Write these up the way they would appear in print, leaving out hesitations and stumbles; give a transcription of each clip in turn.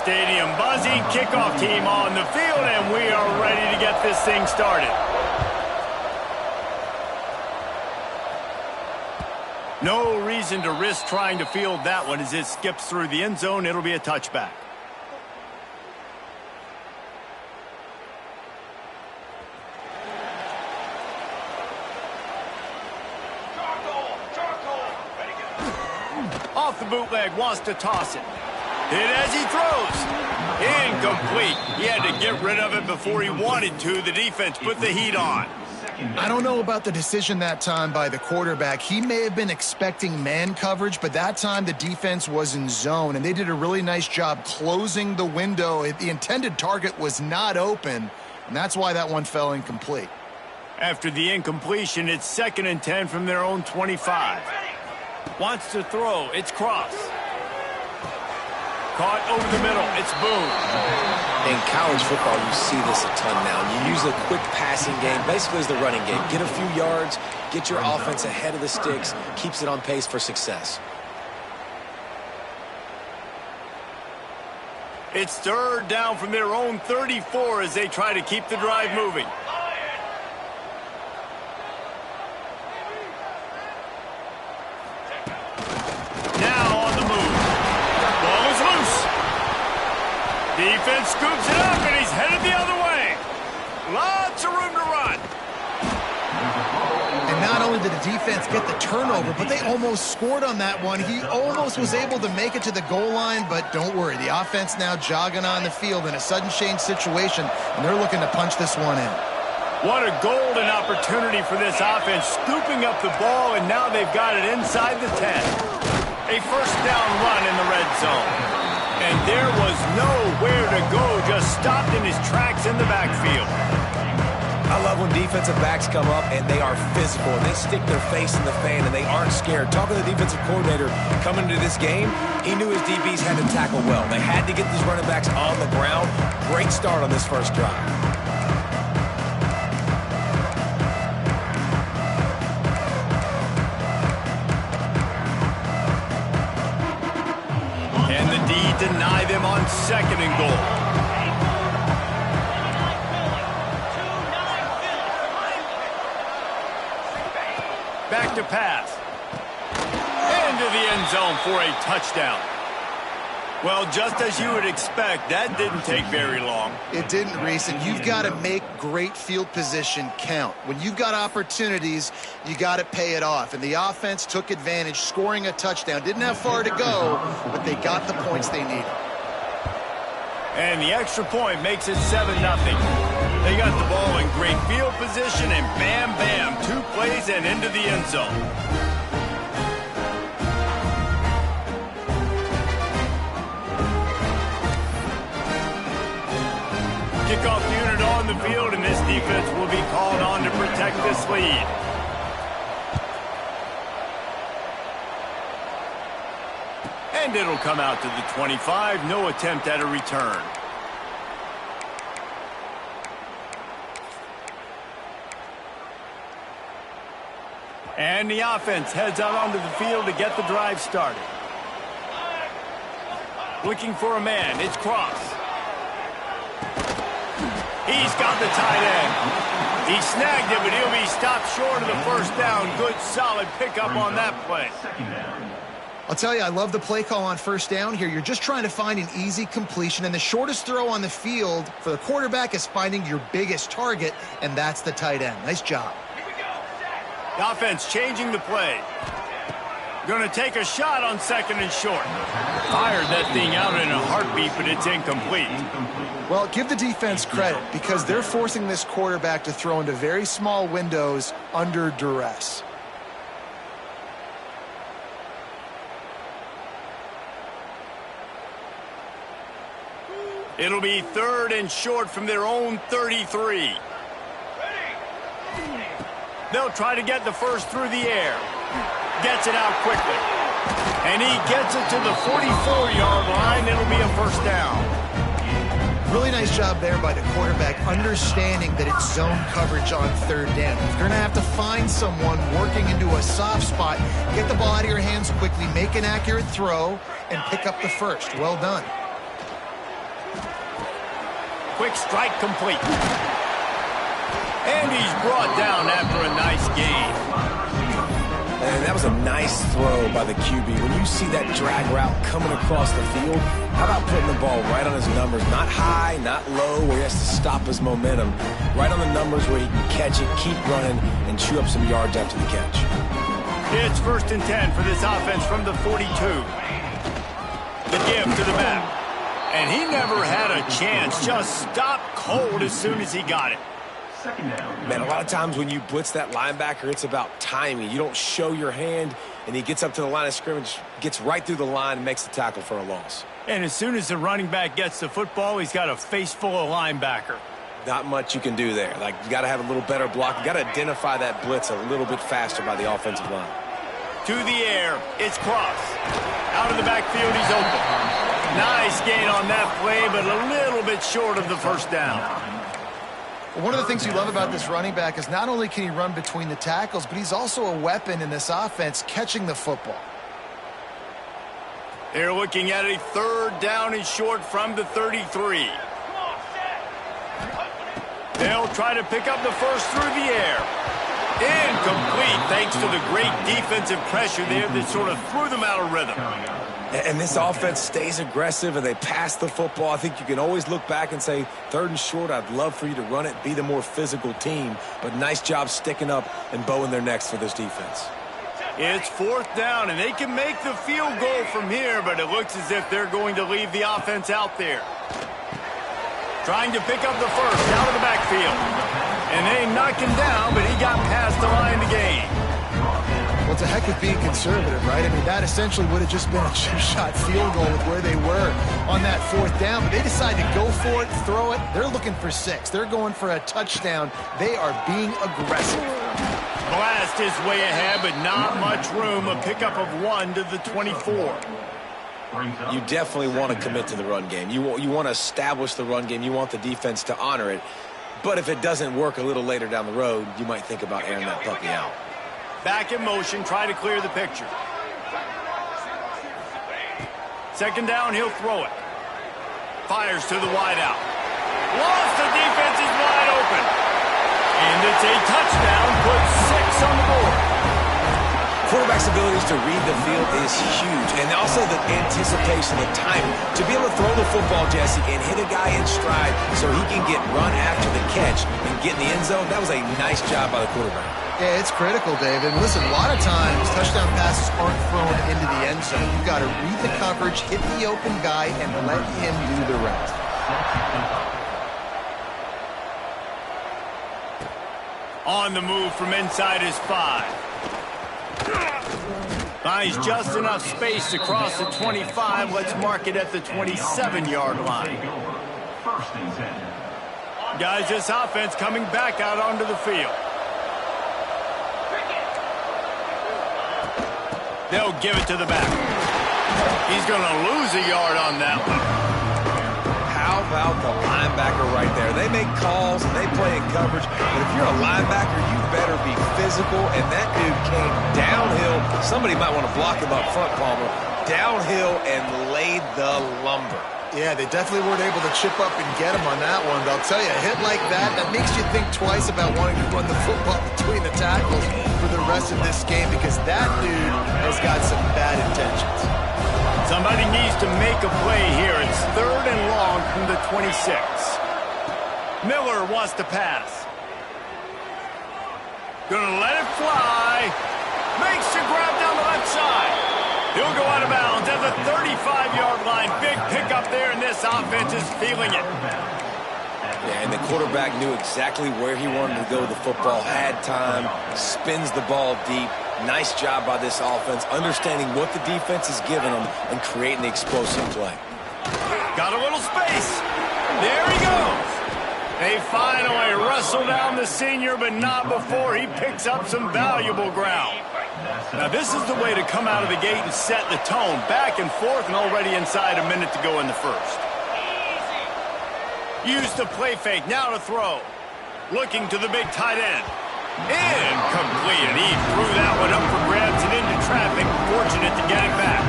Stadium buzzing, kickoff team on the field, and we are ready to get this thing started. No reason to risk trying to field that one as it skips through the end zone. It'll be a touchback. Off the bootleg, wants to toss it. Hit as he throws. Incomplete. He had to get rid of it before he wanted to. The defense put the heat on. I don't know about the decision that time by the quarterback. He may have been expecting man coverage, but that time the defense was in zone, and they did a really nice job closing the window. The intended target was not open, and that's why that one fell incomplete. After the incompletion, it's 2nd and 10 from their own 25. Wants to throw. It's Cross. Caught over the middle. It's Boone. In college football, you see this a ton now. You use a quick passing game, basically as the running game. Get a few yards, get your offense ahead of the sticks, keeps it on pace for success. It's 3rd down from their own 34 as they try to keep the drive moving. Now on the move. Ball is loose. Defense scoops it up, and he's headed the other way. Lots of room to run. And not only did the defense get the turnover, but they almost scored on that one. He almost was able to make it to the goal line, but don't worry. The offense now jogging on the field in a sudden change situation, and they're looking to punch this one in. What a golden opportunity for this offense, scooping up the ball, and now they've got it inside the 10. A 1st down run in the red zone. And there was nowhere to go, just stopped in his tracks in the backfield. I love when defensive backs come up and they are physical and they stick their face in the fan and they aren't scared. Talking to the defensive coordinator coming into this game, he knew his DBs had to tackle well. They had to get these running backs on the ground. Great start on this first drive. Deny them on 2nd and goal. Back to pass. Into the end zone for a touchdown. Well, just as you would expect, that didn't take very long. It didn't, Reese, and you've got to make great field position count. When you've got opportunities, you got to pay it off. And the offense took advantage, scoring a touchdown. Didn't have far to go, but they got the points they needed. And the extra point makes it 7-0. They got the ball in great field position, and bam, bam, 2 plays and into the end zone. Kickoff unit on the field, and this defense will be called on to protect this lead. And it'll come out to the 25. No attempt at a return. And the offense heads out onto the field to get the drive started. Looking for a man. It's Cross. He's got the tight end. He snagged it, but he'll be stopped short of the 1st down. Good, solid pickup on that play. I'll tell you, I love the play call on 1st down here. You're just trying to find an easy completion, and the shortest throw on the field for the quarterback is finding your biggest target, and that's the tight end. Nice job. The offense changing the play. Going to take a shot on 2nd and short. Fired that thing out in a heartbeat, but it's incomplete. Well, give the defense credit because they're forcing this quarterback to throw into very small windows under duress. It'll be 3rd and short from their own 33. They'll try to get the 1st through the air. Gets it out quickly. And he gets it to the 44-yard line. It'll be a 1st down. Really nice job there by the quarterback, understanding that it's zone coverage on 3rd down. If you're going to have to find someone working into a soft spot, get the ball out of your hands quickly, make an accurate throw, and pick up the 1st. Well done. quick strike complete. And he's brought down after a nice gain. And that was a nice throw by the QB. When you see that drag route coming across the field, how about putting the ball right on his numbers? Not high, not low, where he has to stop his momentum. Right on the numbers where he can catch it, keep running, and chew up some yards after the catch. It's 1st and 10 for this offense from the 42. The give to the back. And he never had a chance. Just stopped cold as soon as he got it. Man, a lot of times when you blitz that linebacker, it's about timing. You don't show your hand, and he gets up to the line of scrimmage, gets right through the line, and makes the tackle for a loss. And as soon as the running back gets the football, he's got a face full of linebacker. Not much you can do there. Like, you got to have a little better block. You got to identify that blitz a little bit faster by the offensive line. To the air, it's Cross. Out of the backfield, he's open. Nice gain on that play, but a little bit short of the first down. One of the things you love about this running back is not only can he run between the tackles, but he's also a weapon in this offense catching the football. They're looking at a 3rd down and short from the 33. They'll try to pick up the first through the air. Incomplete thanks to the great defensive pressure there that sort of threw them out of rhythm. And this offense stays aggressive and they pass the football. I think you can always look back and say, 3rd and short, I'd love for you to run it, be the more physical team. But nice job sticking up and bowing their necks for this defense. It's 4th down, and they can make the field goal from here, but it looks as if they're going to leave the offense out there. Trying to pick up the first out of the backfield. And they knocked him down, but he got past the line to gain. Well, it's a heck of being conservative, right? I mean, that essentially would have just been a two-shot field goal with where they were on that 4th down. But they decided to go for it, throw it. They're looking for 6. They're going for a touchdown. They are being aggressive. Blast his way ahead, but not much room. A pickup of 1 to the 24. You definitely want to commit to the run game. You want to establish the run game. You want the defense to honor it. But if it doesn't work a little later down the road, you might think about airing that puppy out. Back in motion, try to clear the picture. 2nd down, he'll throw it. Fires to the wide out. Lost, the defense is wide open. And it's a touchdown, puts 6 on the board. Quarterback's abilities to read the field is huge, and also the anticipation, the timing. To be able to throw the football, Jesse, and hit a guy in stride so he can get run after the catch and get in the end zone, that was a nice job by the quarterback. Yeah, it's critical, David. And listen, a lot of times touchdown passes aren't thrown into the end zone. You've got to read the coverage, hit the open guy, and let him do the rest. On the move from inside his 5. Finds just enough space to cross the 25. Let's mark it at the 27-yard line. Guys, this offense coming back out onto the field. They'll give it to the back. He's going to lose a yard on that one. How about the linebacker right there? They make calls and they play in coverage, but if you're a linebacker, you better be physical, and that dude came downhill. Somebody might want to block him up front, Palmer. Downhill and laid the lumber. Yeah, they definitely weren't able to chip up and get him on that one, but I'll tell you, a hit like that makes you think twice about wanting to run the football between the tackles for the rest of this game, because that dude has got some bad intentions. Somebody needs to make a play here. It's 3rd and long from the 26. Miller wants to pass. Gonna let it fly. Makes the grab down the left side. He'll go out of bounds at the 35-yard line. Big pickup there, and this offense is feeling it. Yeah, and the quarterback knew exactly where he wanted to go with the football, had time, spins the ball deep. Nice job by this offense, understanding what the defense is giving them and creating the explosive play. Got a little space. There he goes. They finally wrestle down the senior, but not before he picks up some valuable ground. Now, this is the way to come out of the gate and set the tone. Back and forth, and already inside a minute to go in the first. Use the play fake, now to throw. Looking to the big tight end. Incomplete, and he threw that one up for grabs and into traffic. Fortunate to get it back.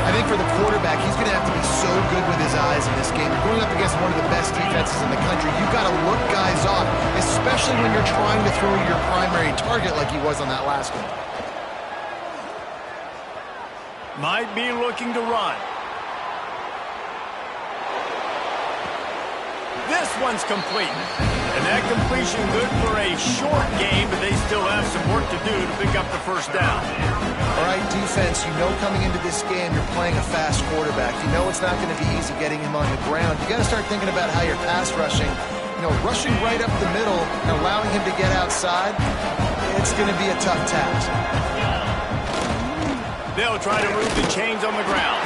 I think for the quarterback, he's going to have to be so good good with his eyes in this game. You're going up against one of the best defenses in the country. You've got to look guys off, especially when you're trying to throw your primary target like he was on that last one. Might be looking to run. This one's complete. And that completion good for a short game, but they still have some work to do to pick up the first down. All right, defense, you know coming into this game you're playing a fast quarterback. You know it's not going to be easy getting him on the ground. You got to start thinking about how you're pass rushing. You know, rushing right up the middle and allowing him to get outside, it's going to be a tough task. They'll try to move the chains on the ground.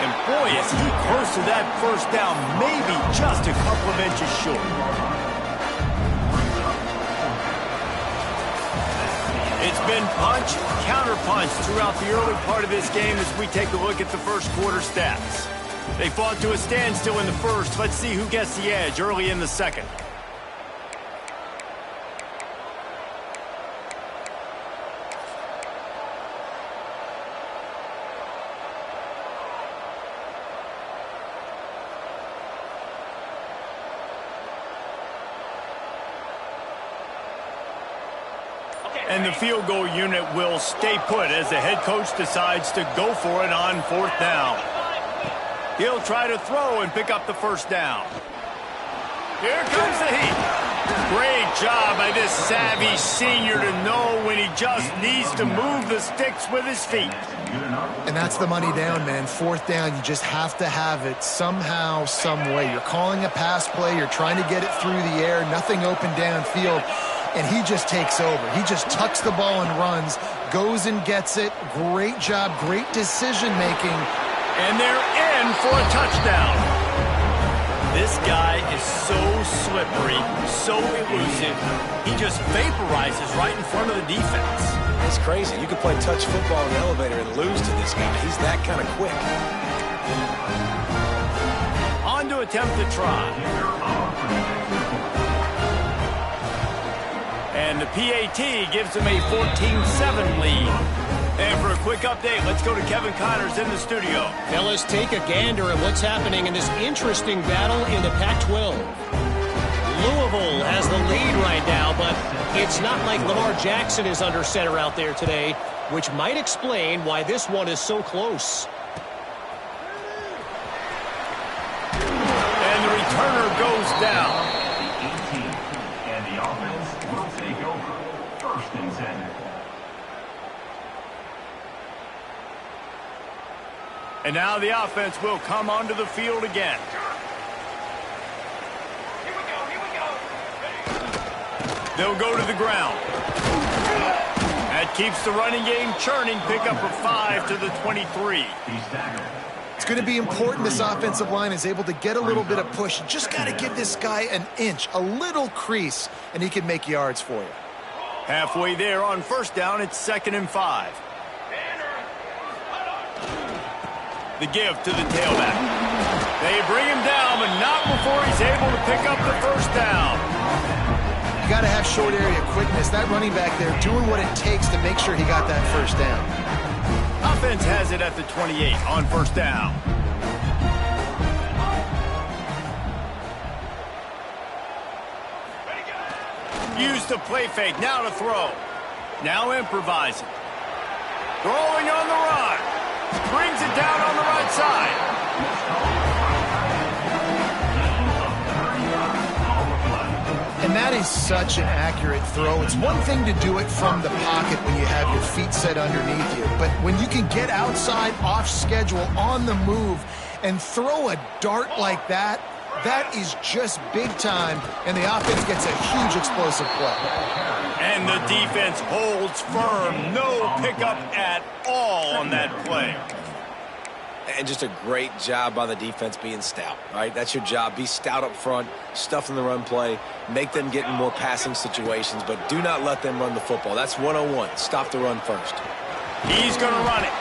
And boy, is he close to that first down, maybe just a couple of inches short. It's been punch, counter-punch throughout the early part of this game as we take a look at the first quarter stats. They fought to a standstill in the first. Let's see who gets the edge early in the second. And the field goal unit will stay put as the head coach decides to go for it on fourth down. He'll try to throw and pick up the first down. Here comes the heat. Great job by this savvy senior to know when he just needs to move the sticks with his feet. And that's the money down, man. Fourth down, you just have to have it somehow, some way. You're calling a pass play. You're trying to get it through the air. Nothing open downfield. And he just takes over. He just tucks the ball and runs, goes and gets it. Great job, great decision-making. And they're in for a touchdown. This guy is so slippery, so elusive. He just vaporizes right in front of the defense. It's crazy. You could play touch football in the elevator and lose to this guy. He's that kind of quick. On to attempt to try. And the PAT gives them a 14-7 lead. And for a quick update, let's go to Kevin Connors in the studio. Fellas, take a gander at what's happening in this interesting battle in the Pac-12. Louisville has the lead right now, but it's not like Lamar Jackson is under center out there today, which might explain why this one is so close. And the returner goes down. And now the offense will come onto the field again. Here we go. They'll go to the ground. That keeps the running game churning. Pick up a 5 to the 23. It's going to be important this offensive line is able to get a little bit of push. You just got to give this guy an inch, a little crease, and he can make yards for you. Halfway there on first down, it's 2nd and 5. The give to the tailback. They bring him down, but not before he's able to pick up the first down. You got to have short area quickness. That running back there doing what it takes to make sure he got that first down. Offense has it at the 28 on first down. Use the play fake, now to throw. Now improvising. Throwing on the run. Brings it down on the right side. And that is such an accurate throw. It's one thing to do it from the pocket when you have your feet set underneath you, but when you can get outside, off schedule, on the move, and throw a dart like that, that is just big time, and the offense gets a huge explosive play. And the defense holds firm. No pickup at all on that play. And just a great job by the defense being stout, right? That's your job. Be stout up front, stuff in the run play, make them get in more passing situations, but do not let them run the football. That's 101. Stop the run first. He's going to run it.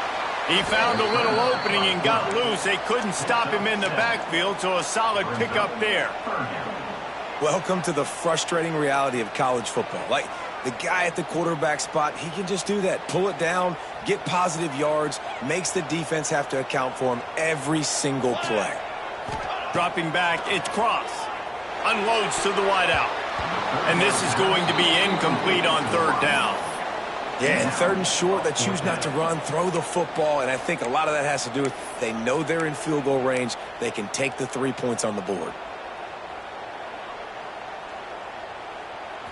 He found a little opening and got loose. They couldn't stop him in the backfield, so a solid pickup there. Welcome to the frustrating reality of college football. Like, the guy at the quarterback spot, he can just do that. Pull it down, get positive yards, makes the defense have to account for him every single play. Dropping back, it's cross. Unloads to the wideout. And this is going to be incomplete on third down. Yeah, and third and short, they choose not to run, throw the football, and I think a lot of that has to do with they know they're in field goal range. They can take the 3 points on the board.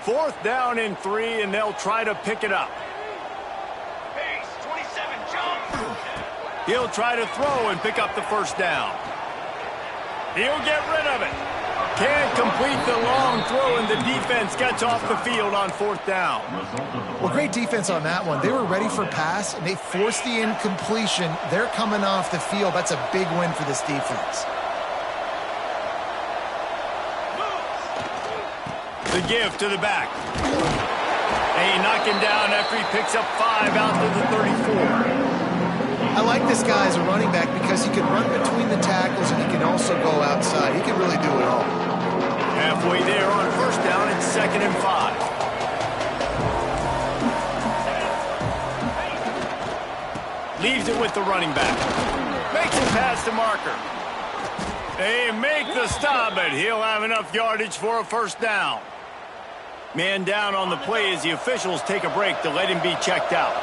Fourth down and 3, and they'll try to pick it up. Pace, 27, jump. He'll try to throw and pick up the first down. He'll get rid of it. Can't complete the long throw, and the defense gets off the field on fourth down. Well, great defense on that one. They were ready for pass, and they forced the incompletion. They're coming off the field. That's a big win for this defense. The give to the back. They knock him down after he picks up 5 out to the 34. I like this guy as a running back because he can run between the tackles and he can also go outside. He can really do it all. Halfway there on first down, it's 2nd and 5. Leaves it with the running back. Makes it past the marker. They make the stop, but he'll have enough yardage for a first down. Man down on the play as the officials take a break to let him be checked out.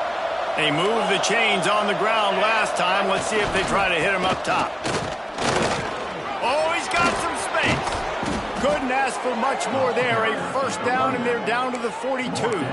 They moved the chains on the ground last time. Let's see if they try to hit him up top. Oh, he's got some space. Couldn't ask for much more there. A first down, and they're down to the 42.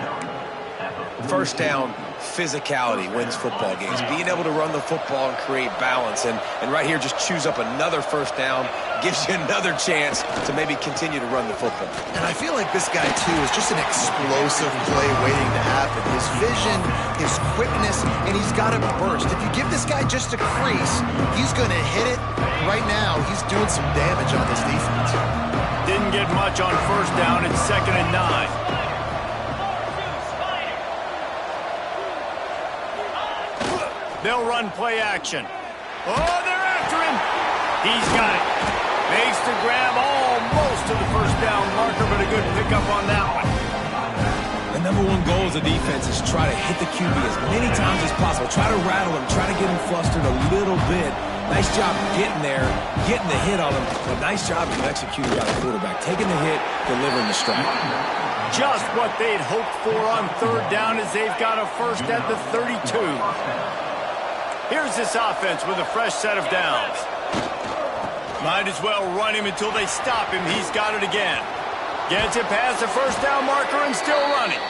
First down, physicality wins football games. Being able to run the football and create balance. And right here, just choose up another first down. Gives you another chance to maybe continue to run the football. And I feel like this guy, too, is just an explosive play waiting to happen. His vision, his quickness, and he's got a burst. If you give this guy just a crease, he's going to hit it. Right now, he's doing some damage on this defense. Didn't get much on first down. It's 2nd and 9. They'll run play action. Oh, they're after him. He's got it. Makes the grab almost to the first down marker, but a good pickup on that one. The number one goal as a defense is try to hit the QB as many times as possible. Try to rattle him. Try to get him flustered a little bit. Nice job getting there, getting the hit on him. But nice job of executing by the quarterback. Taking the hit, delivering the strike. Just what they'd hoped for on third down as they've got a first at the 32. Here's this offense with a fresh set of downs. Might as well run him until they stop him. He's got it again. Gets it past the first down marker and still running.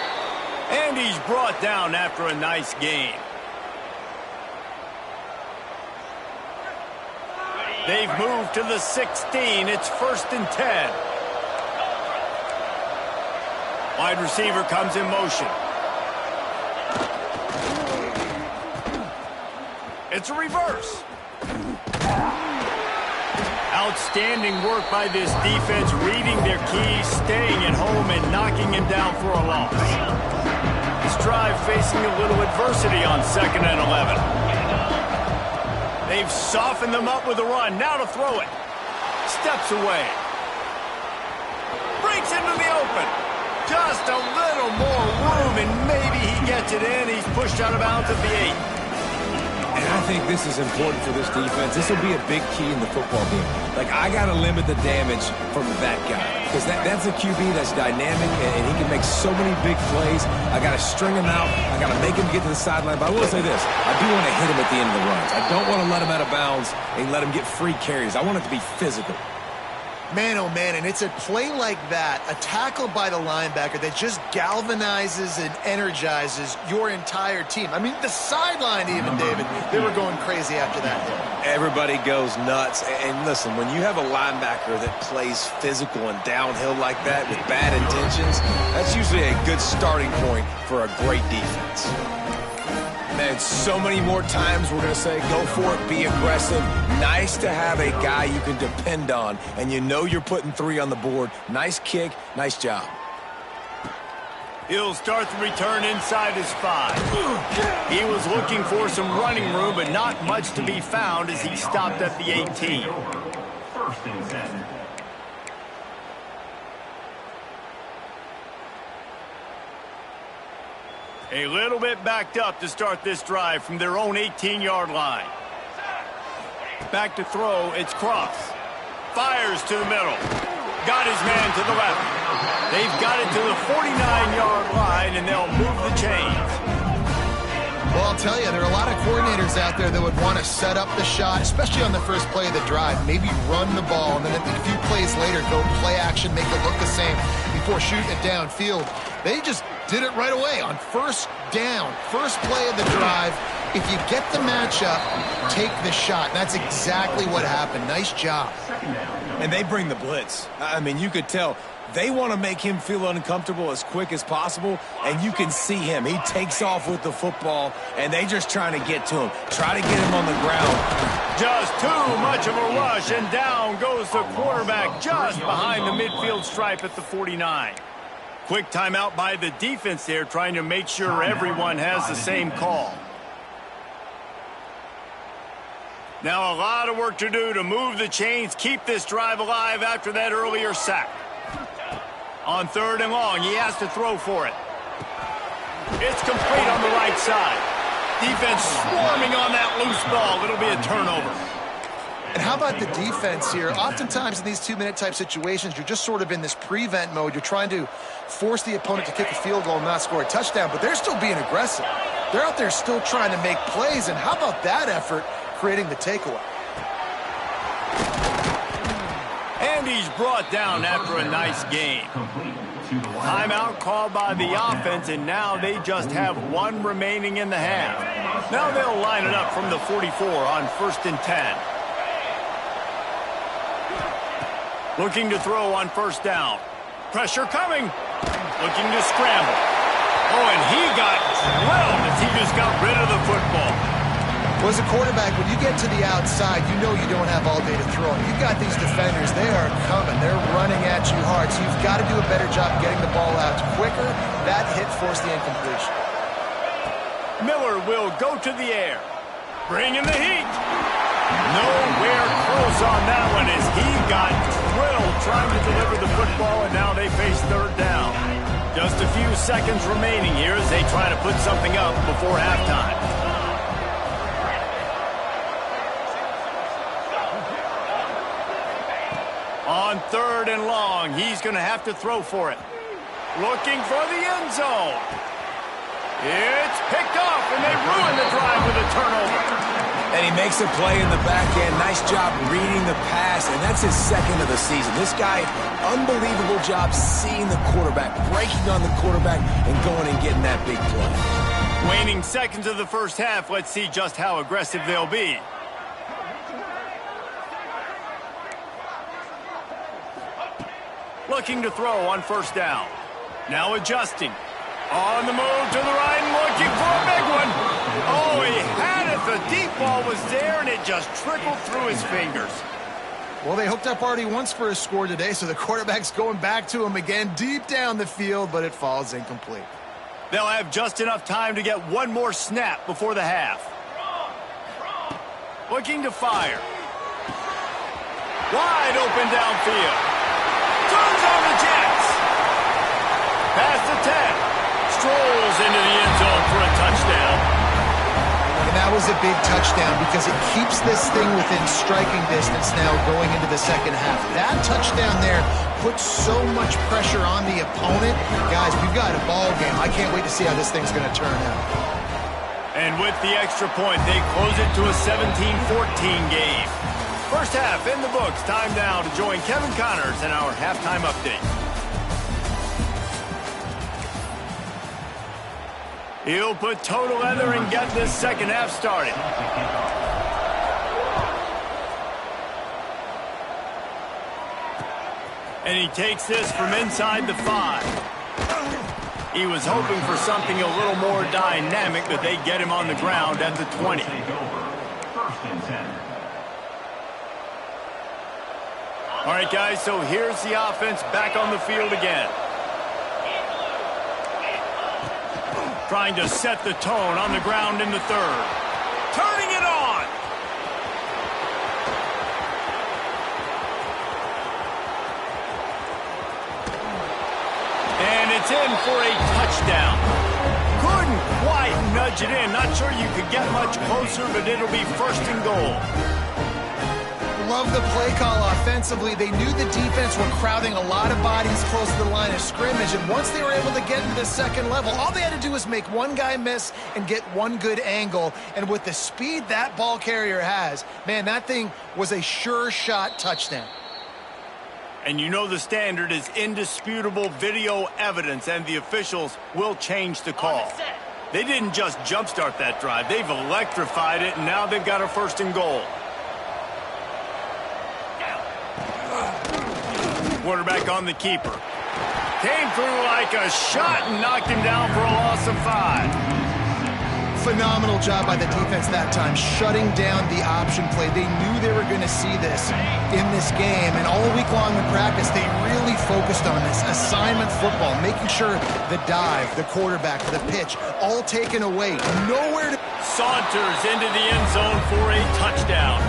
And he's brought down after a nice gain. They've moved to the 16. It's 1st and 10. Wide receiver comes in motion. It's a reverse. Outstanding work by this defense, reading their keys, staying at home, and knocking him down for a loss. This drive facing a little adversity on 2nd and 11. They've softened them up with a run. Now to throw it. Steps away. Breaks into the open. Just a little more room, and maybe he gets it in. He's pushed out of bounds at the 8. And I think this is important for this defense. This will be a big key in the football game. Like, I got to limit the damage from that guy. Because that's a QB that's dynamic, and he can make so many big plays. I got to string him out. I got to make him get to the sideline. But I will say this. I do want to hit him at the end of the runs. I don't want to let him out of bounds and let him get free carries. I want it to be physical. Man, oh man, and it's a play like that, a tackle by the linebacker that just galvanizes and energizes your entire team. I mean, the sideline even, David, they were going crazy after that hit. Everybody goes nuts. And listen, when you have a linebacker that plays physical and downhill like that with bad intentions, that's usually a good starting point for a great defense. Man, so many more times we're going to say go for it, be aggressive. Nice to have a guy you can depend on, and you know you're putting 3 on the board. Nice kick, nice job. He'll start the return inside his 5. He was looking for some running room, but not much to be found as he stopped at the 18. 1st and 10. A little bit backed up to start this drive from their own 18-yard line. Back to throw, it's cross. Fires to the middle. Got his man to the left. They've got it to the 49-yard line, and they'll move the chains. Well, I'll tell you, there are a lot of coordinators out there that would want to set up the shot, especially on the first play of the drive, maybe run the ball, and then a few plays later go play action, make it look the same before shooting it downfield. They just did it right away on first down, first play of the drive. If you get the matchup, take the shot. And that's exactly what happened. Nice job. And they bring the blitz. I mean, you could tell they want to make him feel uncomfortable as quick as possible, and you can see him. He takes off with the football, and they just trying to get to him, try to get him on the ground. Just too much of a rush, and down goes the quarterback just behind the midfield stripe at the 49. Quick timeout by the defense there, trying to make sure everyone has the same call. Now a lot of work to do to move the chains, keep this drive alive after that earlier sack. On 3rd and long, he has to throw for it. It's complete on the right side. Defense swarming on that loose ball. It'll be a turnover. And how about the defense here? Oftentimes in these 2-minute type situations, you're just sort of in this prevent mode. You're trying to force the opponent to kick a field goal and not score a touchdown, but they're still being aggressive. They're out there still trying to make plays, and how about that effort creating the takeaway? And he's brought down after a nice game. Timeout called by the offense, and now they just have one remaining in the half. Now they'll line it up from the 44 on 1st and 10. Looking to throw on 1st down. Pressure coming. Looking to scramble. Oh, and he got drilled as he just got rid of the football. Well, as a quarterback, when you get to the outside, you know you don't have all day to throw. You've got these defenders. They are coming. They're running at you hard, so you've got to do a better job getting the ball out quicker. That hit forced the incompletion. Miller will go to the air. Bring in the heat. Nowhere close on that one as he got drilled trying to deliver the football, and now they face 3rd down. Just a few seconds remaining here as they try to put something up before halftime. On 3rd and long, he's going to have to throw for it. Looking for the end zone. It's picked off, and they ruin the drive with a turnover. And he makes a play in the back end. Nice job reading the pass, and that's his 2nd of the season. This guy, unbelievable job seeing the quarterback, breaking on the quarterback, and going and getting that big play. Waning seconds of the first half. Let's see just how aggressive they'll be. Looking to throw on 1st down. Now adjusting. On the move to the right and looking for a big one. Oh, he had it. The deep ball was there, and it just trickled through his fingers. Well, they hooked up already once for a score today, so the quarterback's going back to him again deep down the field, but it falls incomplete. They'll have just enough time to get one more snap before the half. Looking to fire. Wide open downfield. Turns on the Jets. Past the 10. Strolls into the end zone for a touchdown. And that was a big touchdown because it keeps this thing within striking distance now going into the second half. That touchdown there puts so much pressure on the opponent. Guys, we've got a ball game. I can't wait to see how this thing's going to turn out. And with the extra point, they close it to a 17-14 game. First half in the books. Time now to join Kevin Connors in our halftime update. He'll put total leather and get this second half started. And he takes this from inside the 5. He was hoping for something a little more dynamic, but they get him on the ground at the 20. All right, guys, so here's the offense back on the field again. Trying to set the tone on the ground in the 3rd. Turning it on. And it's in for a touchdown. Couldn't quite nudge it in. Not sure you could get much closer, but it'll be 1st and goal. love the play call offensively. They knew the defense were crowding a lot of bodies close to the line of scrimmage, and once they were able to get into the second level, all they had to do was make one guy miss and get one good angle. And with the speed that ball carrier has, man, that thing was a sure shot touchdown. And you know the standard is indisputable video evidence, and the officials will change the call. They didn't just jumpstart that drive. They've electrified it, and now they've got a 1st and goal. Quarterback on the keeper. Came through like a shot and knocked him down for a loss of 5. Phenomenal job by the defense that time, shutting down the option play. They knew they were going to see this in this game, and all week long in practice, they really focused on this assignment football, making sure the dive, the quarterback, the pitch, all taken away. Nowhere to... Saunters into the end zone for a touchdown.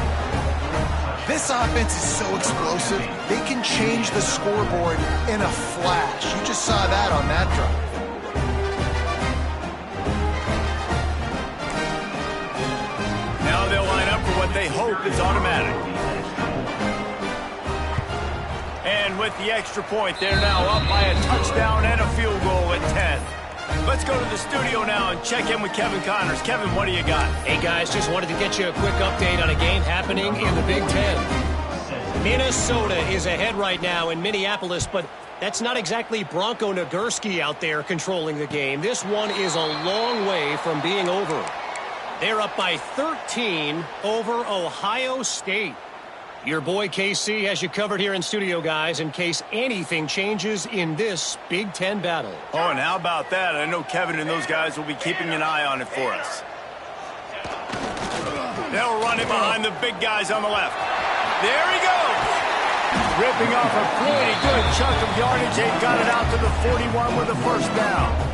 This offense is so explosive, they can change the scoreboard in a flash. You just saw that on that drive. Now they'll line up for what they hope is automatic. And with the extra point, they're now up by a touchdown and a field goal at 10. Let's go to the studio now and check in with Kevin Connors. Kevin, what do you got? Hey, guys, just wanted to get you a quick update on a game happening in the Big Ten. Minnesota is ahead right now in Minneapolis, but that's not exactly Bronco Nagurski out there controlling the game. This one is a long way from being over. They're up by 13 over Ohio State. Your boy KC has you covered here in studio, guys, in case anything changes in this Big Ten battle. Oh, and how about that? I know Kevin and those guys will be keeping an eye on it for us. They'll run it behind the big guys on the left. There he goes! Ripping off a pretty good chunk of yardage. They've got it out to the 41 with a 1st down.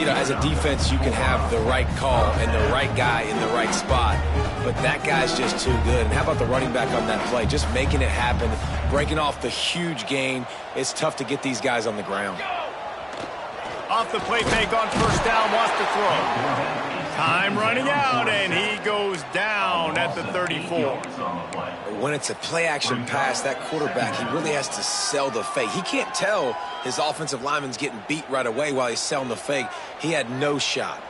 You know, as a defense, you can have the right call and the right guy in the right spot, but that guy's just too good. And how about the running back on that play? Just making it happen, breaking off the huge gain. It's tough to get these guys on the ground. Off the play fake on 1st down, wants to throw. Time running out, and he goes down at the 34. When it's a play-action pass, that quarterback, he really has to sell the fake. He can't tell his offensive lineman's getting beat right away while he's selling the fake. He had no shot.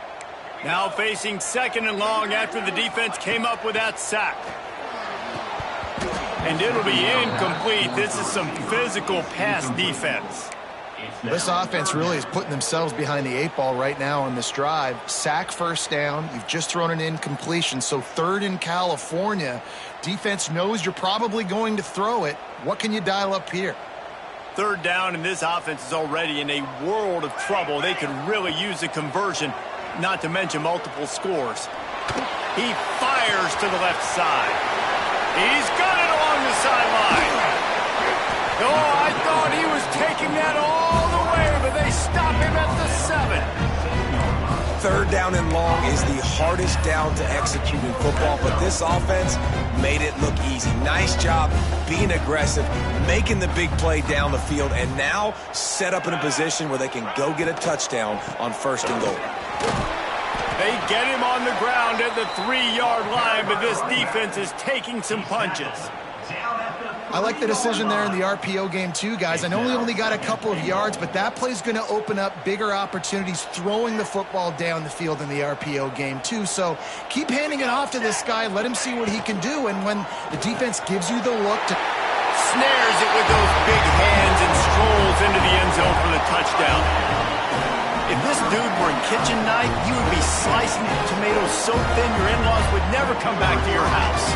Now facing 2nd and long after the defense came up with that sack. And it'll be incomplete. This is some physical pass defense. This offense really is putting themselves behind the 8 ball right now on this drive. Sack 1st down. You've just thrown an incompletion. So 3rd in California. Defense knows you're probably going to throw it. What can you dial up here? 3rd down, and this offense is already in a world of trouble. They could really use a conversion, not to mention multiple scores. He fires to the left side. He's got it along the sideline. Oh, I thought he was taking that all the way, but they stop him at the 7. 3rd down and long is the hardest down to execute in football, but this offense made it look easy. Nice job being aggressive, making the big play down the field, and now set up in a position where they can go get a touchdown on 1st and goal. They get him on the ground at the 3-yard line, but this defense is taking some punches. I like the decision there in the RPO game too, guys. I know we only got a couple of yards, but that play's going to open up bigger opportunities throwing the football down the field in the RPO game too. So keep handing it off to this guy. Let him see what he can do. And when the defense gives you the look to... Snares it with those big hands and strolls into the end zone for the touchdown. If this dude were in kitchen night, you would be slicing tomatoes so thin your in-laws would never come back to your house.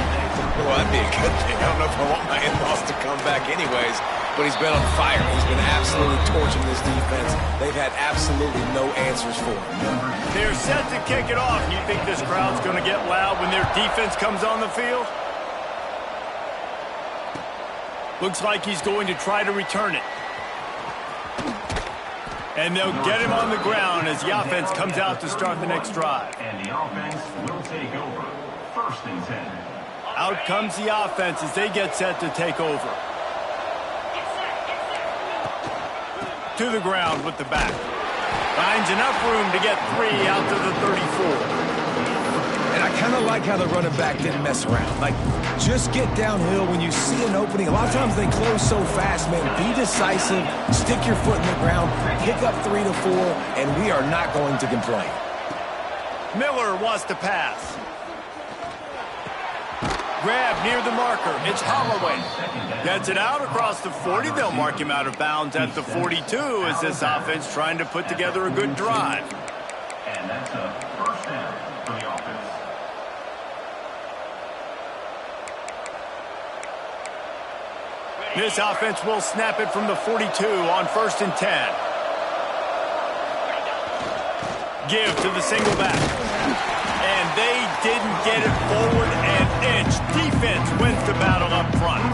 Well, that'd be a good thing. I don't know if I want my in-laws to come back anyways, but he's been on fire. He's been absolutely torching this defense. They've had absolutely no answers for him. They're set to kick it off. You think this crowd's going to get loud when their defense comes on the field? Looks like he's going to try to return it. And they'll get him on the ground as the offense comes out to start the next drive. And the offense will take over. 1st and 10. Out comes the offense as they get set to take over. To the ground with the back. Finds enough room to get 3 out to the 34. And I kind of like how the running back didn't mess around. Like, just get downhill when you see an opening. A lot of times they close so fast, man. Be decisive, stick your foot in the ground, pick up 3 to 4, and we are not going to complain. Miller wants to pass. Grab near the marker. It's Holloway. Gets it out across the 40. They'll mark him out of bounds at the 42 as this offense trying to put together a good drive. And that's a first down for the offense. This offense will snap it from the 42 on 1st and 10. Give to the single back. And they didn't get it forward an inch. Defense wins the battle up front.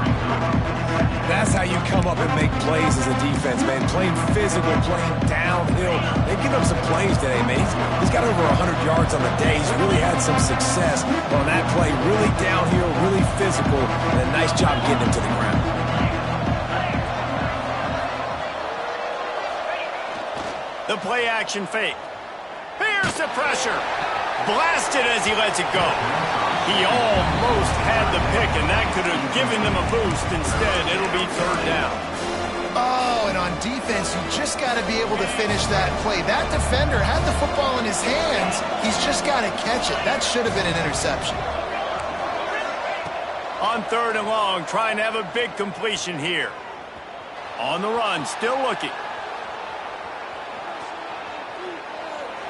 That's how you come up and make plays as a defense, man. Playing physical, playing downhill. They've given up some plays today, man. He's got over 100 yards on the day. He's really had some success on that play. Really downhill, really physical, and a nice job getting him to the ground. The play action fake. Here's the pressure. Blasted as he lets it go. He almost had the pick, and that could have given them a boost. Instead, it'll be 3rd down. Oh, and on defense, you just got to be able to finish that play. That defender had the football in his hands. He's just got to catch it. That should have been an interception. On 3rd and long, trying to have a big completion here. On the run, still looking.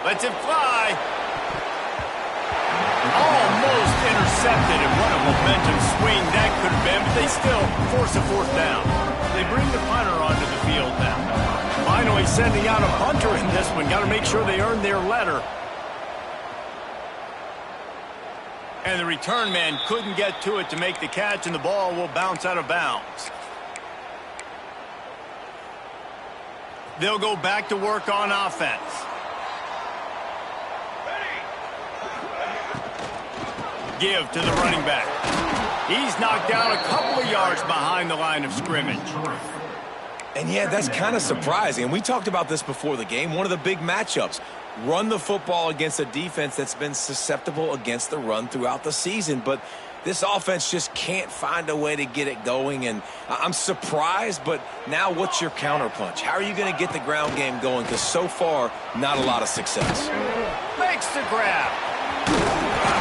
Lets it fly. Almost intercepted, and what a momentum swing that could have been, but they still force a 4th down. They bring the punter onto the field now. Finally sending out a punter in this one. Got to make sure they earn their letter. And the return man couldn't get to it to make the catch, and the ball will bounce out of bounds. They'll go back to work on offense. Give to the running back. He's knocked down a couple of yards behind the line of scrimmage. And yeah, that's kind of surprising. And we talked about this before the game. One of the big matchups. Run the football against a defense that's been susceptible against the run throughout the season. But this offense just can't find a way to get it going. And I'm surprised, but now what's your counterpunch? How are you going to get the ground game going? Because so far, not a lot of success. Makes the grab.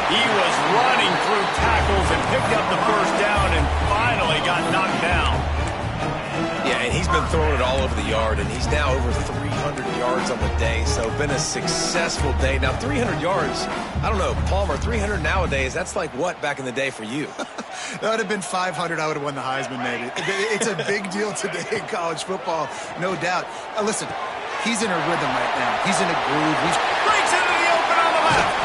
He was running through tackles and picked up the 1st down and finally got knocked down. Yeah, and he's been throwing it all over the yard, and he's now over 300 yards on the day, so been a successful day. Now, 300 yards, I don't know, Palmer, 300 nowadays, that's like what back in the day for you? That would have been 500. I would have won the Heisman, maybe. It's a big deal today in college football, no doubt. Listen, he's in a rhythm right now. He's in a groove. He breaks into the open on the left.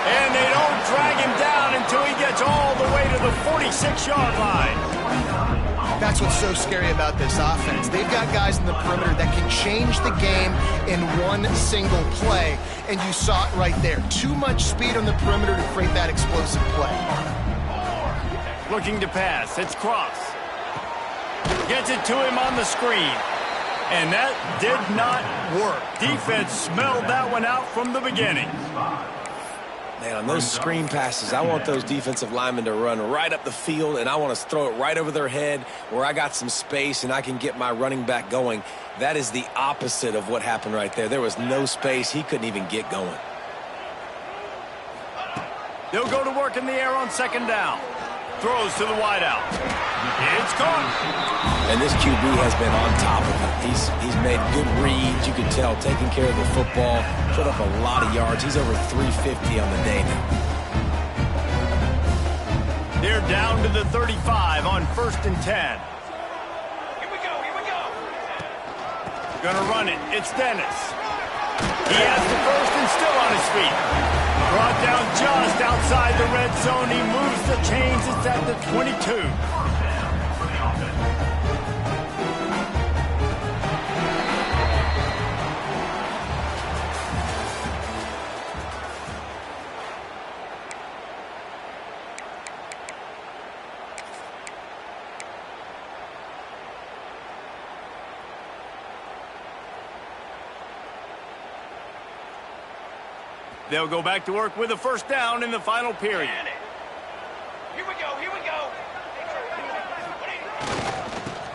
And they don't drag him down until he gets all the way to the 46-yard line. That's what's so scary about this offense. They've got guys in the perimeter that can change the game in one single play, and you saw it right there. Too much speed on the perimeter to create that explosive play. Looking to pass. It's Cross. Gets it to him on the screen. And that did not work. Defense smelled that one out from the beginning. Man, on those screen passes, I want those defensive linemen to run right up the field, and I want to throw it right over their head where I got some space and I can get my running back going. That is the opposite of what happened right there. There was no space. He couldn't even get going. They'll go to work in the air on 2nd down. Throws to the wideout. It's caught. And this QB has been on top of it. He's made good reads. You can tell, taking care of the football, put up a lot of yards. He's over 350 on the day now. They're down to the 35 on 1st and 10. Here we go. Gonna run it. It's Dennis. He has the first and still on his feet. Brought down just outside the red zone. He moves the chains. It's at the 22. They'll go back to work with a first down in the final period. Here we go, here we go.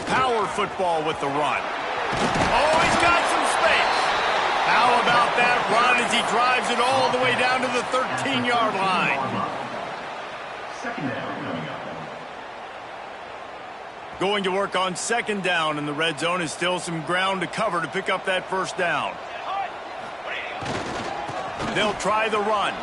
Power football with the run. Oh, he's got some space. How about that run as he drives it all the way down to the 13-yard line? Second down coming up. Going to work on second down, and the red zone is still some ground to cover to pick up that first down. They'll try the run.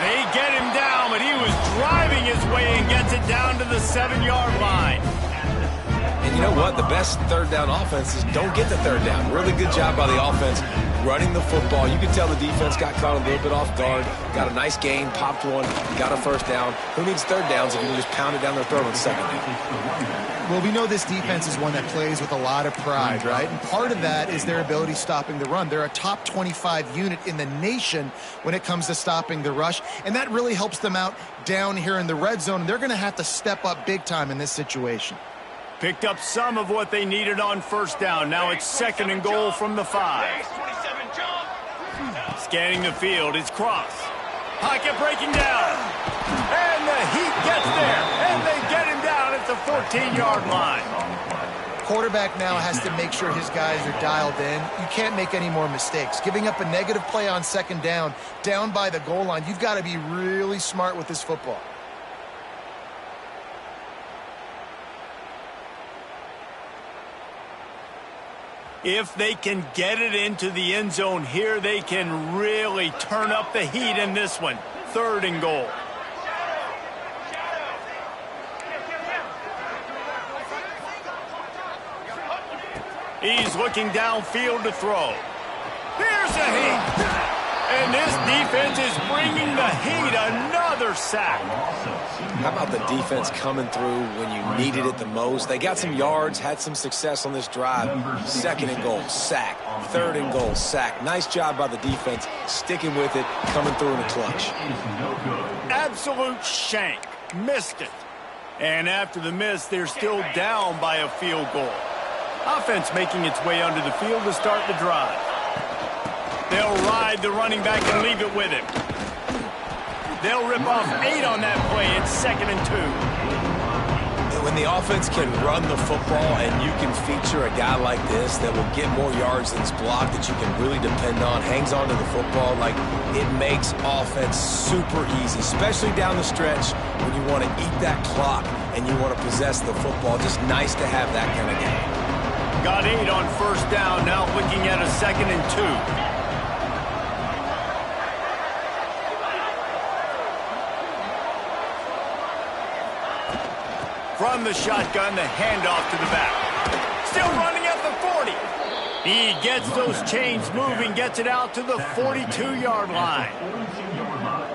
They get him down, but he was driving his way and gets it down to the 7-yard line. And you know what? The best third down offenses don't get the third down. Really good job by the offense running the football. You can tell the defense got caught a little bit off guard. Got a nice gain, popped one, got a first down. Who needs third downs if you can just pound it down their throat on second down? Well, we know this defense is one that plays with a lot of pride, right? And part of that is their ability stopping the run. They're a top 25 unit in the nation when it comes to stopping the rush, and that really helps them out down here in the red zone. And they're going to have to step up big time in this situation. Picked up some of what they needed on first down. Now it's second and goal from the 5. Scanning the field, it's Cross. Pocket breaking down. And the Heat gets there. And they get him down at the 14-yard line. Quarterback now has to make sure his guys are dialed in. You can't make any more mistakes. Giving up a negative play on second down by the goal line, you've got to be really smart with this football. If they can get it into the end zone here, they can really turn up the heat in this one. Third and goal. He's looking downfield to throw. Here's a heat. And this defense is bringing the heat. Another sack. How about the defense coming through when you needed it the most? They got some yards, had some success on this drive. Second and goal, sack. Third and goal, sack. Nice job by the defense, sticking with it, coming through in the clutch. Absolute shank. Missed it. And after the miss, they're still down by a field goal. Offense making its way onto the field to start the drive. They'll ride the running back and leave it with him. They'll rip off 8 on that play. It's second and 2. When the offense can run the football and you can feature a guy like this that will get more yards than his block that you can really depend on, hangs on to the football, like it makes offense super easy, especially down the stretch when you want to eat that clock and you want to possess the football. Just nice to have that kind of game. Got 8 on first down, now looking at a second and 2. From the shotgun, the handoff to the back. Still running at the 40. He gets those chains moving, gets it out to the 42-yard line.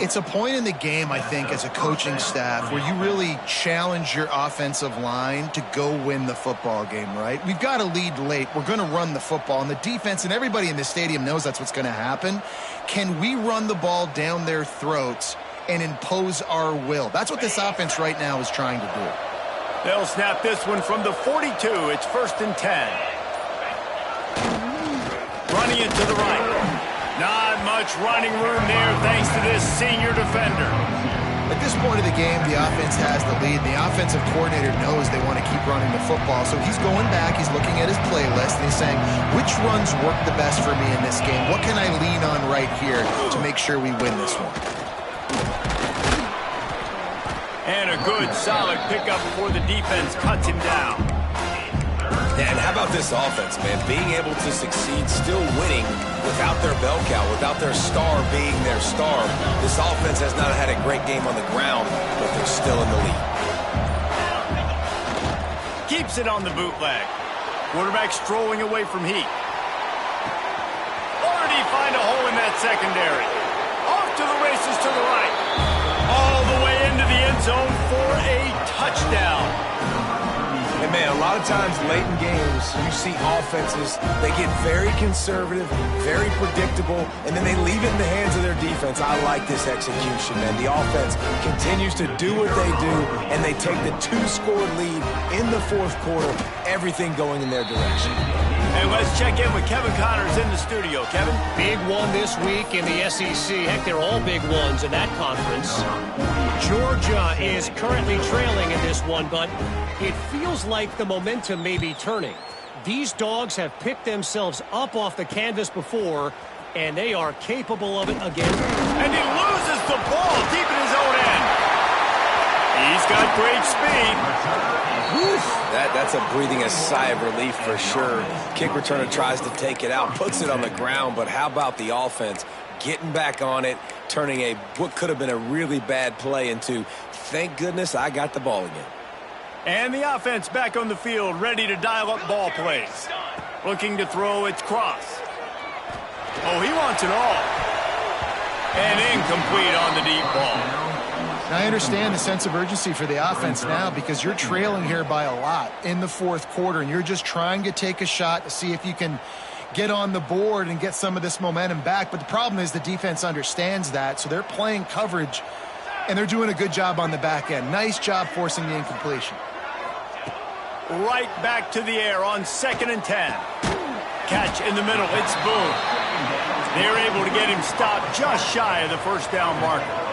It's a point in the game, I think, as a coaching staff where you really challenge your offensive line to go win the football game, right? We've got a lead late. We're going to run the football. And the defense and everybody in the stadium knows that's what's going to happen. Can we run the ball down their throats and impose our will? That's what this offense right now is trying to do. They'll snap this one from the 42. It's first and 10. Running it to the right. Not much running room there thanks to this senior defender. At this point of the game, the offense has the lead. The offensive coordinator knows they want to keep running the football. So he's going back, he's looking at his playlist, and he's saying, which runs work the best for me in this game? What can I lean on right here to make sure we win this one? And a good, solid pickup before the defense cuts him down. And how about this offense, man? Being able to succeed, still winning without their bell cow, without their star being their star. This offense has not had a great game on the ground, but they're still in the lead. Keeps it on the bootleg. Quarterback strolling away from heat. Or did he find a hole in that secondary? Off to the races to the right. All the way into the end zone for a touchdown. And man, a lot of times late in games, you see offenses, they get very conservative, very predictable, and then they leave it in the hands of their defense. I like this execution, man. The offense continues to do what they do, and they take the 2-score lead in the fourth quarter, everything going in their direction. And let's check in with Kevin Connors in the studio. Kevin? Big one this week in the SEC. Heck, they're all big ones in that conference. Georgia is currently trailing in this one, but it feels like the momentum may be turning. These dogs have picked themselves up off the canvas before, and they are capable of it again. And he loses the ball deep in his own end. He's got great speed. That's a breathing a sigh of relief for sure. Kick returner tries to take it out, puts it on the ground, but how about the offense getting back on it, turning what could have been a really bad play into, thank goodness I got the ball again. And the offense back on the field, ready to dial up ball plays. Looking to throw, it's Cross. Oh, he wants it all. And incomplete on the deep ball. Now, I understand the sense of urgency for the offense now because you're trailing here by a lot in the fourth quarter, and you're just trying to take a shot to see if you can get on the board and get some of this momentum back. But the problem is the defense understands that, so they're playing coverage, and they're doing a good job on the back end. Nice job forcing the incompletion. Right back to the air on 2nd and 10. Catch in the middle, it's Boone. They're able to get him stopped just shy of the first down marker.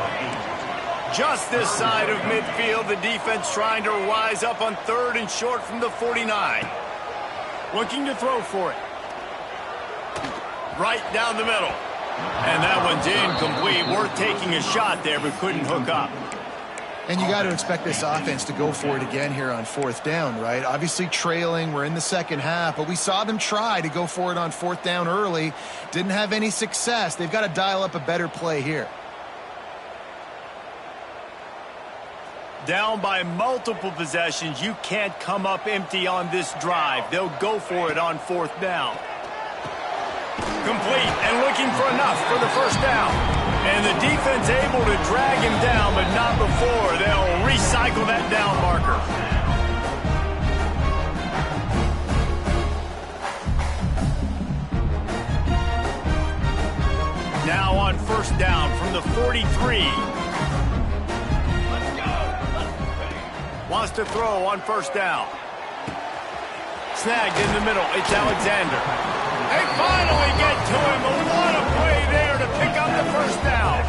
Just this side of midfield, the defense trying to rise up on 3rd and short from the 49. Looking to throw for it. Right down the middle. And that one's incomplete. Worth taking a shot there, but couldn't hook up. And you got to expect this offense to go for it again here on 4th down, right? Obviously trailing, we're in the second half, but we saw them try to go for it on 4th down early. Didn't have any success. They've got to dial up a better play here. Down by multiple possessions, you can't come up empty on this drive. They'll go for it on 4th down. Complete and looking for enough for the first down. And the defense able to drag him down, but not before. They'll recycle that down marker. Now on 1st down from the 43. Wants to throw on 1st down. Snagged in the middle. It's Alexander. They finally get to him. But what a play there to pick up the 1st down.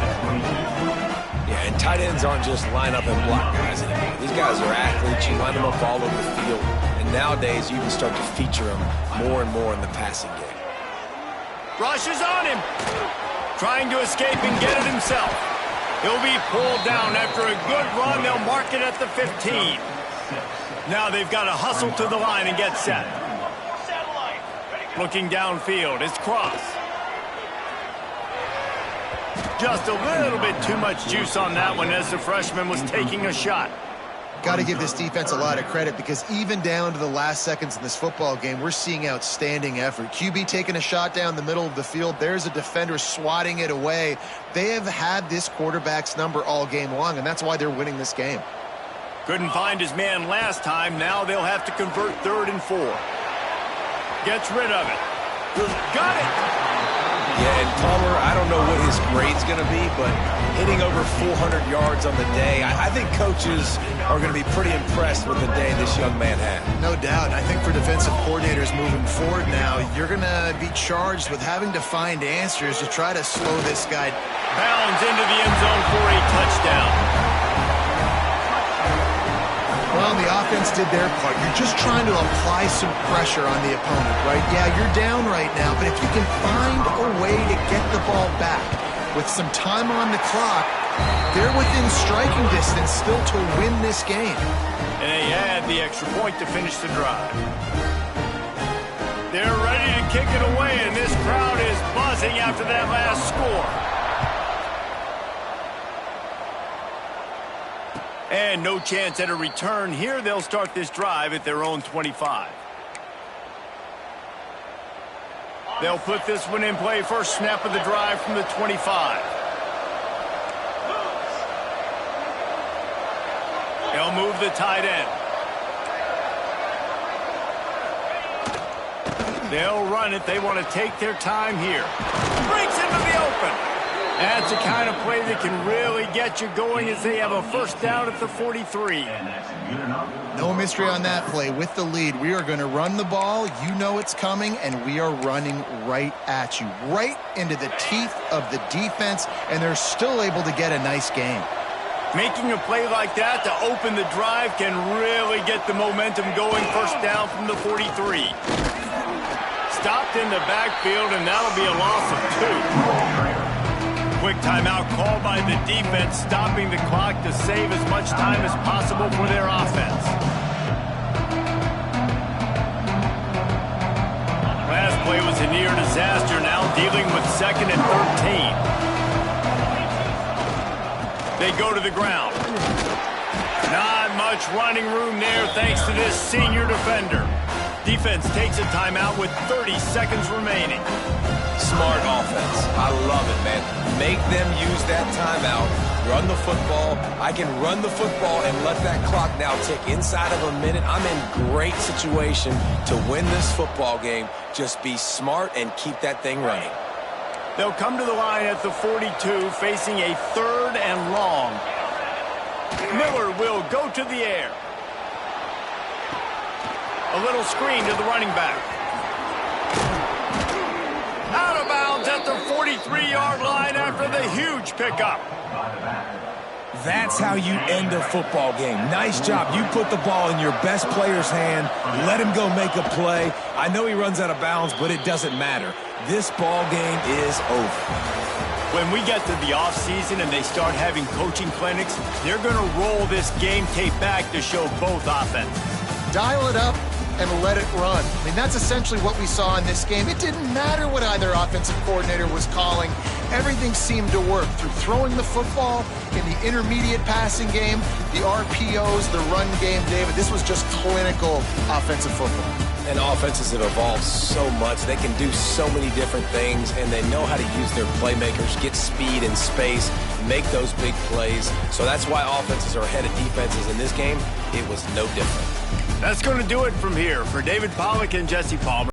Yeah, and tight ends aren't just line up and block guys anymore. These guys are athletes. You line them up all over the field. And nowadays, you can start to feature them more and more in the passing game. Rush is on him. Trying to escape and get it himself. He'll be pulled down after a good run. They'll mark it at the 15. Now they've got to hustle to the line and get set. Looking downfield, it's Cross. Just a little bit too much juice on that one as the freshman was taking a shot. Got to give this defense a lot of credit because even down to the last seconds in this football game, we're seeing outstanding effort. QB taking a shot down the middle of the field. There's a defender swatting it away. They have had this quarterback's number all game long, and that's why they're winning this game. Couldn't find his man last time. Now they'll have to convert 3rd and 4. Gets rid of it. Got it. Yeah, and Palmer, I don't know what his grade's going to be, but hitting over 400 yards on the day, I think coaches are going to be pretty impressed with the day this young man had. No doubt. I think for defensive coordinators moving forward now, you're going to be charged with having to find answers to try to slow this guy. Bounds into the end zone for a touchdown. Well, the offense did their part. You're just trying to apply some pressure on the opponent, right? Yeah, you're down right now, but if you can find a way to get the ball back with some time on the clock, they're within striking distance still to win this game. And they add the extra point to finish the drive. They're ready to kick it away, and this crowd is buzzing after that last score. And no chance at a return here. They'll start this drive at their own 25. They'll put this one in play. First snap of the drive from the 25. They'll move the tight end. They'll run it. They want to take their time here. Breaks into the open. That's the kind of play that can really get you going as they have a first down at the 43. No mystery on that play. With the lead, we are going to run the ball. You know it's coming, and we are running right at you, right into the teeth of the defense, and they're still able to get a nice game. Making a play like that to open the drive can really get the momentum going. First down from the 43. Stopped in the backfield, and that'll be a loss of 2. Quick timeout called by the defense, stopping the clock to save as much time as possible for their offense. Last play was a near disaster, now dealing with 2nd and 13. They go to the ground. Not much running room there thanks to this senior defender. Defense takes a timeout with 30 seconds remaining. Smart offense. I love it, man. Make them use that timeout. Run the football. I can run the football and let that clock now tick inside of a minute. I'm in great situation to win this football game. Just be smart and keep that thing running. They'll come to the line at the 42, facing a 3rd and long. Miller will go to the air. A little screen to the running back. Out of bounds at the 43-yard line after the huge pickup. That's how you end a football game. Nice job. You put the ball in your best player's hand. Let him go make a play. I know he runs out of bounds, but it doesn't matter. This ball game is over. When we get to the offseason and they start having coaching clinics, they're going to roll this game tape back to show both offenses. Dial it up and let it run. I mean, that's essentially what we saw in this game. It didn't matter what either offensive coordinator was calling. Everything seemed to work through throwing the football in the intermediate passing game, the RPOs, the run game, David. This was just clinical offensive football. And offenses have evolved so much. They can do so many different things, and they know how to use their playmakers, get speed and space, make those big plays. So that's why offenses are ahead of defenses in this game. It was no different. That's going to do it from here. For David Pollack and Jesse Palmer.